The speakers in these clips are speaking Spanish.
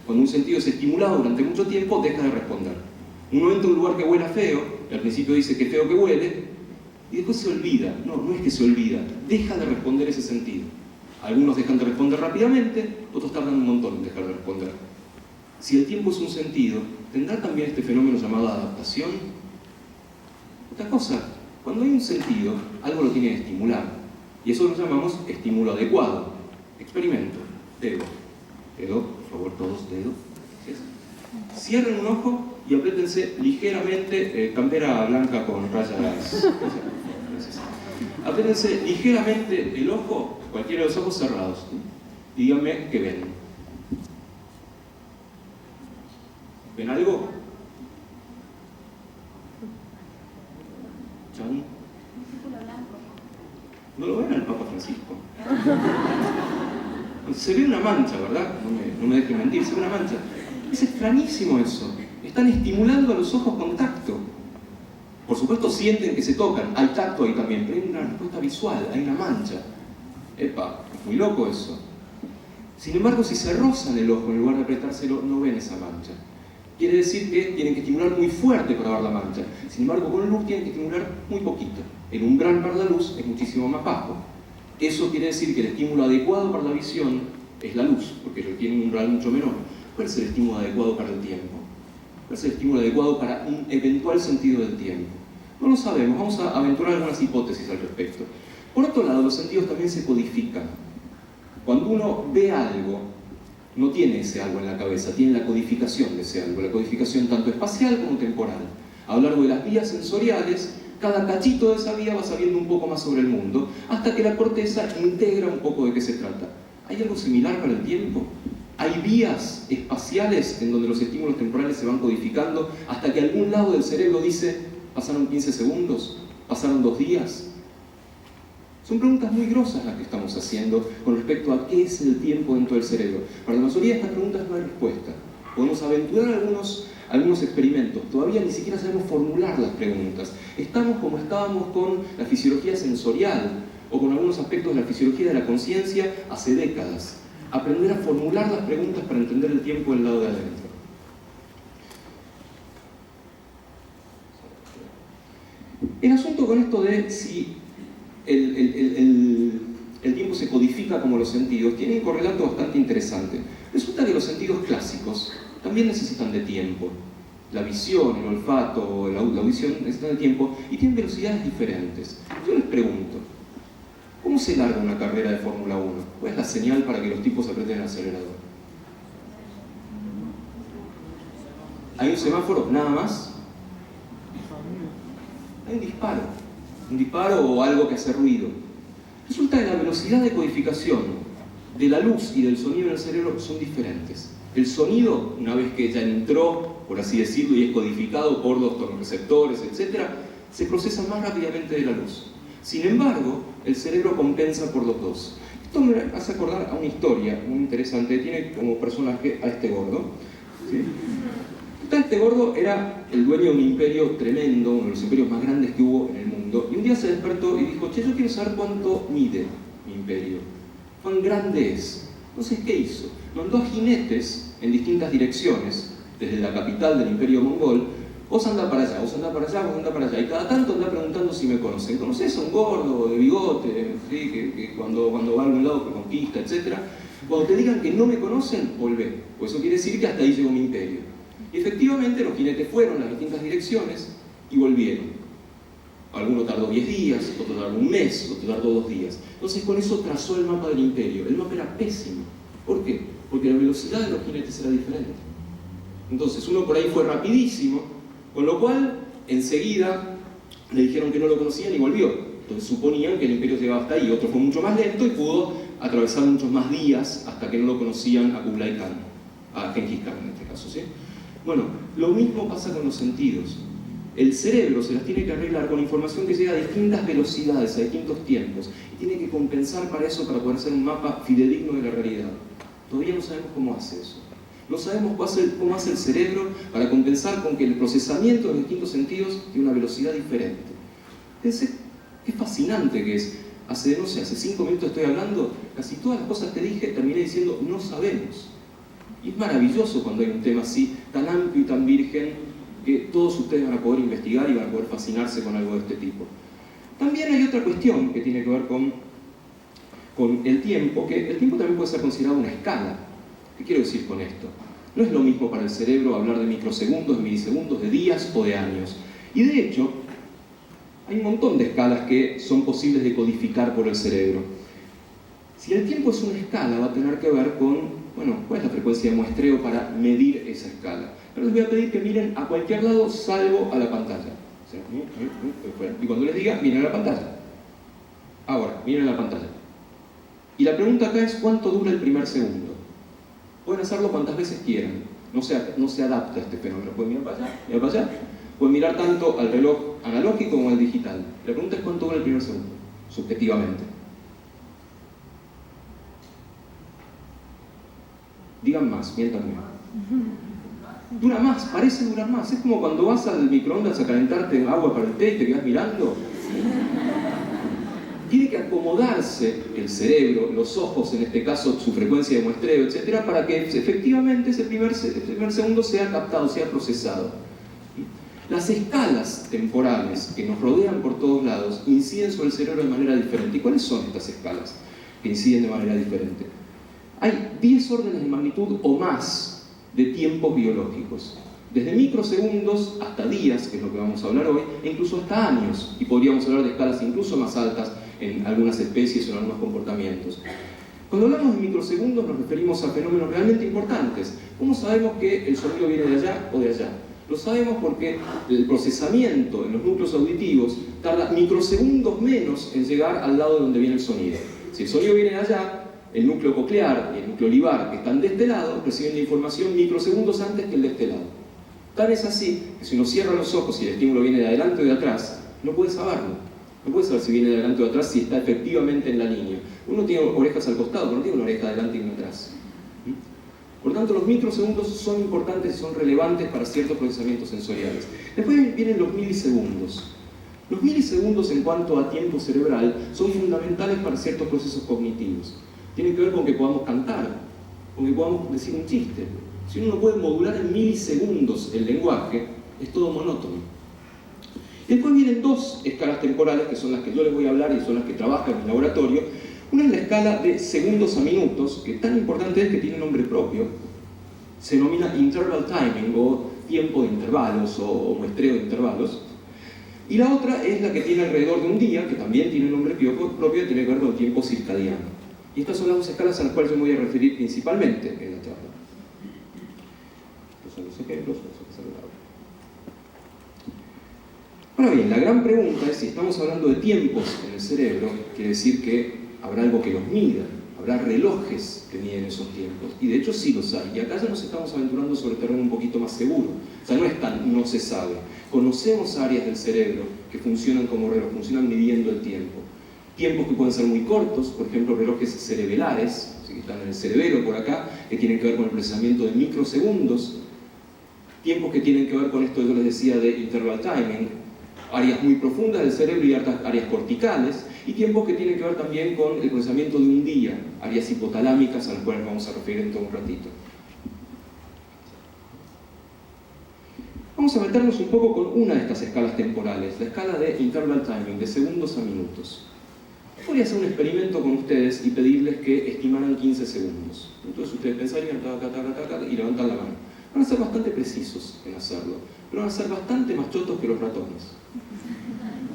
Cuando un sentido es estimulado durante mucho tiempo, deja de responder. Uno entra a un lugar que huela feo, y al principio dice que feo que huele, y después se olvida. No, no es que se olvida, deja de responder ese sentido. Algunos dejan de responder rápidamente, otros tardan un montón en dejar de responder. Si el tiempo es un sentido, ¿tendrá también este fenómeno llamado adaptación? Otra cosa, cuando hay un sentido, algo lo tiene que estimular. Y eso lo llamamos estímulo adecuado. Experimento. Dedo. Dedo, por favor, todos, dedo. Cierren un ojo y apriétense ligeramente, campera blanca con rayas. Apriétense ligeramente el ojo, cualquiera de los ojos cerrados. Y díganme qué ven. ¿Ven algo? ¿Chan? ¿No lo ven al Papa Francisco? Se ve una mancha, ¿verdad? No me dejen mentir, se ve una mancha. Es extrañísimo eso. Están estimulando a los ojos con tacto. Por supuesto sienten que se tocan, hay tacto ahí también, pero hay una respuesta visual, hay una mancha. Epa, es muy loco eso. Sin embargo, si se rozan el ojo en lugar de apretárselo, no ven esa mancha. Quiere decir que tienen que estimular muy fuerte para ver la mancha. Sin embargo, con luz tienen que estimular muy poquito. El umbral para la luz es muchísimo más bajo. Eso quiere decir que el estímulo adecuado para la visión es la luz, porque tiene un umbral mucho menor. ¿Cuál es el estímulo adecuado para el tiempo? ¿Cuál es el estímulo adecuado para un eventual sentido del tiempo? No lo sabemos, vamos a aventurar algunas hipótesis al respecto. Por otro lado, los sentidos también se codifican. Cuando uno ve algo, no tiene ese algo en la cabeza, tiene la codificación de ese algo, la codificación tanto espacial como temporal. A lo largo de las vías sensoriales, cada cachito de esa vía va sabiendo un poco más sobre el mundo, hasta que la corteza integra un poco de qué se trata. ¿Hay algo similar para el tiempo? ¿Hay vías espaciales en donde los estímulos temporales se van codificando hasta que algún lado del cerebro dice, pasaron 15 segundos, pasaron 2 días? Son preguntas muy grosas las que estamos haciendo con respecto a qué es el tiempo dentro del cerebro. Para la mayoría de estas preguntas no hay respuesta. Podemos aventurar algunos experimentos, todavía ni siquiera sabemos formular las preguntas. Estamos como estábamos con la fisiología sensorial o con algunos aspectos de la fisiología de la conciencia hace décadas. Aprender a formular las preguntas para entender el tiempo del lado de adentro. El asunto con esto de si el tiempo se codifica como los sentidos tiene un correlato bastante interesante. Resulta que los sentidos clásicos también necesitan de tiempo. La visión, el olfato, la audición necesitan de tiempo y tienen velocidades diferentes. Yo les pregunto, ¿cómo se larga una carrera de Fórmula 1? ¿Cuál es la señal para que los tipos aprieten el acelerador? ¿Hay un semáforo? ¿Nada más? Hay un disparo o algo que hace ruido. Resulta que la velocidad de codificación de la luz y del sonido en el cerebro son diferentes. El sonido, una vez que ya entró, por así decirlo, y es codificado por los receptores, etc., se procesa más rápidamente de la luz. Sin embargo, el cerebro compensa por los dos. Esto me hace acordar a una historia muy interesante. Tiene como personaje a este gordo. ¿Sí? Este gordo era el dueño de un imperio tremendo, uno de los imperios más grandes que hubo en el mundo. Y un día se despertó y dijo, che, yo quiero saber cuánto mide mi imperio. ¿Cuán grande es? Entonces, ¿qué hizo? Mandó a jinetes en distintas direcciones, desde la capital del imperio mongol. Vos andá para allá, vos andá para allá, vos andá para allá. Y cada tanto andá preguntando si me conocen. ¿Conocés a un gordo de bigote, ¿sí? que cuando va a algún lado que conquista, etc.? Cuando te digan que no me conocen, volvé. Pues eso quiere decir que hasta ahí llegó mi imperio. Y efectivamente los jinetes fueron a las distintas direcciones y volvieron. Alguno tardó 10 días, otro tardó un mes, otro tardó 2 días. Entonces con eso trazó el mapa del imperio. El mapa era pésimo. ¿Por qué? Porque la velocidad de los jinetes era diferente. Entonces uno por ahí fue rapidísimo, con lo cual enseguida le dijeron que no lo conocían y volvió. Entonces suponían que el imperio llegaba hasta ahí. Otro fue mucho más lento y pudo atravesar muchos más días hasta que no lo conocían a Kublai Khan, a Genghis Khan en este caso, ¿sí? Bueno, lo mismo pasa con los sentidos. El cerebro se las tiene que arreglar con información que llega a distintas velocidades, a distintos tiempos, y tiene que compensar para eso, para poder hacer un mapa fidedigno de la realidad. Todavía no sabemos cómo hace eso. No sabemos cómo hace el cerebro para compensar con que el procesamiento de los distintos sentidos tiene una velocidad diferente. Pensé, qué fascinante que es. Hace 5 minutos estoy hablando, casi todas las cosas que dije terminé diciendo no sabemos. Y es maravilloso cuando hay un tema así, tan amplio y tan virgen, que todos ustedes van a poder investigar y van a poder fascinarse con algo de este tipo. También hay otra cuestión que tiene que ver con el tiempo, que el tiempo también puede ser considerado una escala. ¿Qué quiero decir con esto? No es lo mismo para el cerebro hablar de microsegundos, de milisegundos, de días o de años. Y de hecho, hay un montón de escalas que son posibles de codificar por el cerebro. Si el tiempo es una escala, va a tener que ver con, bueno, cuál es la frecuencia de muestreo para medir esa escala. Pero les voy a pedir que miren a cualquier lado salvo a la pantalla. Y cuando les diga, miren a la pantalla. Ahora, miren a la pantalla. Y la pregunta acá es, ¿cuánto dura el primer segundo? Pueden hacerlo cuantas veces quieran. No se adapta a este fenómeno. Pueden mirar para allá, mirar para allá. Pueden mirar tanto al reloj analógico como al digital. La pregunta es, ¿cuánto dura el primer segundo? Subjetivamente. Digan más, mientan más. Dura más, parece durar más. Es como cuando vas al microondas a calentarte agua para el té y te quedas mirando. Tiene que acomodarse el cerebro, los ojos, en este caso su frecuencia de muestreo, etcétera, para que efectivamente ese primer segundo sea captado, sea procesado. Las escalas temporales que nos rodean por todos lados inciden sobre el cerebro de manera diferente. ¿Y cuáles son estas escalas que inciden de manera diferente? Hay 10 órdenes de magnitud o más de tiempos biológicos. Desde microsegundos hasta días, que es lo que vamos a hablar hoy, e incluso hasta años. Y podríamos hablar de escalas incluso más altas en algunas especies o en algunos comportamientos. Cuando hablamos de microsegundos nos referimos a fenómenos realmente importantes. ¿Cómo sabemos que el sonido viene de allá o de allá? Lo sabemos porque el procesamiento en los núcleos auditivos tarda microsegundos menos en llegar al lado de donde viene el sonido. Si el sonido viene de allá, el núcleo coclear y el núcleo olivar, que están de este lado, reciben la información microsegundos antes que el de este lado. Tan es así que si uno cierra los ojos y el estímulo viene de adelante o de atrás, no puede saberlo. No puede saber si viene de adelante o de atrás, si está efectivamente en la línea. Uno tiene orejas al costado, pero no tiene una oreja adelante y una atrás. Por tanto, los microsegundos son importantes y son relevantes para ciertos procesamientos sensoriales. Después vienen los milisegundos. Los milisegundos en cuanto a tiempo cerebral son fundamentales para ciertos procesos cognitivos. Tienen que ver con que podamos cantar, con que podamos decir un chiste. Si uno no puede modular en milisegundos el lenguaje, es todo monótono. Después vienen dos escalas temporales, que son las que yo les voy a hablar y son las que trabajo en mi laboratorio. Una es la escala de segundos a minutos, que tan importante es que tiene nombre propio. Se denomina interval timing, o tiempo de intervalos, o muestreo de intervalos. Y la otra es la que tiene alrededor de un día, que también tiene nombre propio, tiene que ver con el tiempo circadiano. Y estas son las dos escalas a las cuales yo me voy a referir principalmente en la charla. Estos son los ejemplos, vamos a pasar de lado. Ahora bien, la gran pregunta es, si estamos hablando de tiempos en el cerebro, quiere decir que habrá algo que los mida, habrá relojes que miden esos tiempos. Y de hecho sí los hay. Y acá ya nos estamos aventurando sobre terreno un poquito más seguro. O sea, no es tan no se sabe. Conocemos áreas del cerebro que funcionan como reloj, funcionan midiendo el tiempo. Tiempos que pueden ser muy cortos, por ejemplo relojes cerebelares, que están en el cerebelo por acá, que tienen que ver con el procesamiento de microsegundos. Tiempos que tienen que ver con esto que yo les decía de interval timing, áreas muy profundas del cerebro y áreas corticales, y tiempos que tienen que ver también con el procesamiento de un día, áreas hipotalámicas a las cuales vamos a referir en todo un ratito. Vamos a meternos un poco con una de estas escalas temporales, la escala de interval timing, de segundos a minutos. Podría hacer un experimento con ustedes y pedirles que estimaran 15 segundos. Entonces ustedes pensarían, y levantan la mano. Van a ser bastante precisos en hacerlo, pero van a ser bastante más chotos que los ratones.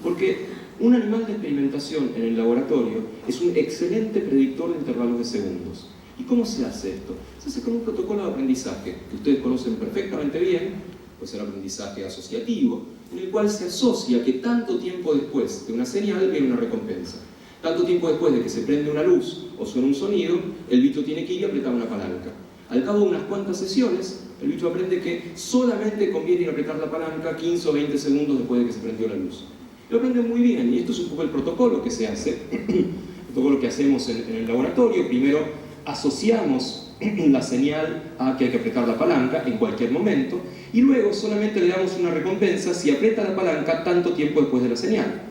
Porque un animal de experimentación en el laboratorio es un excelente predictor de intervalos de segundos. ¿Y cómo se hace esto? Se hace con un protocolo de aprendizaje que ustedes conocen perfectamente bien, puede ser aprendizaje asociativo, en el cual se asocia que tanto tiempo después de una señal viene una recompensa. Tanto tiempo después de que se prende una luz o suena un sonido, el bicho tiene que ir y apretar una palanca. Al cabo de unas cuantas sesiones, el bicho aprende que solamente conviene ir a apretar la palanca 15 o 20 segundos después de que se prendió la luz. Lo aprende muy bien, y esto es un poco el protocolo que se hace, el protocolo que hacemos en el laboratorio. Primero asociamos la señal a que hay que apretar la palanca en cualquier momento, y luego solamente le damos una recompensa si aprieta la palanca tanto tiempo después de la señal.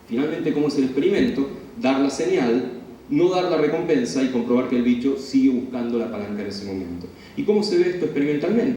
Finalmente, ¿cómo es el experimento? Dar la señal no dar la recompensa y comprobar que el bicho sigue buscando la palanca en ese momento. ¿Y cómo se ve esto experimentalmente?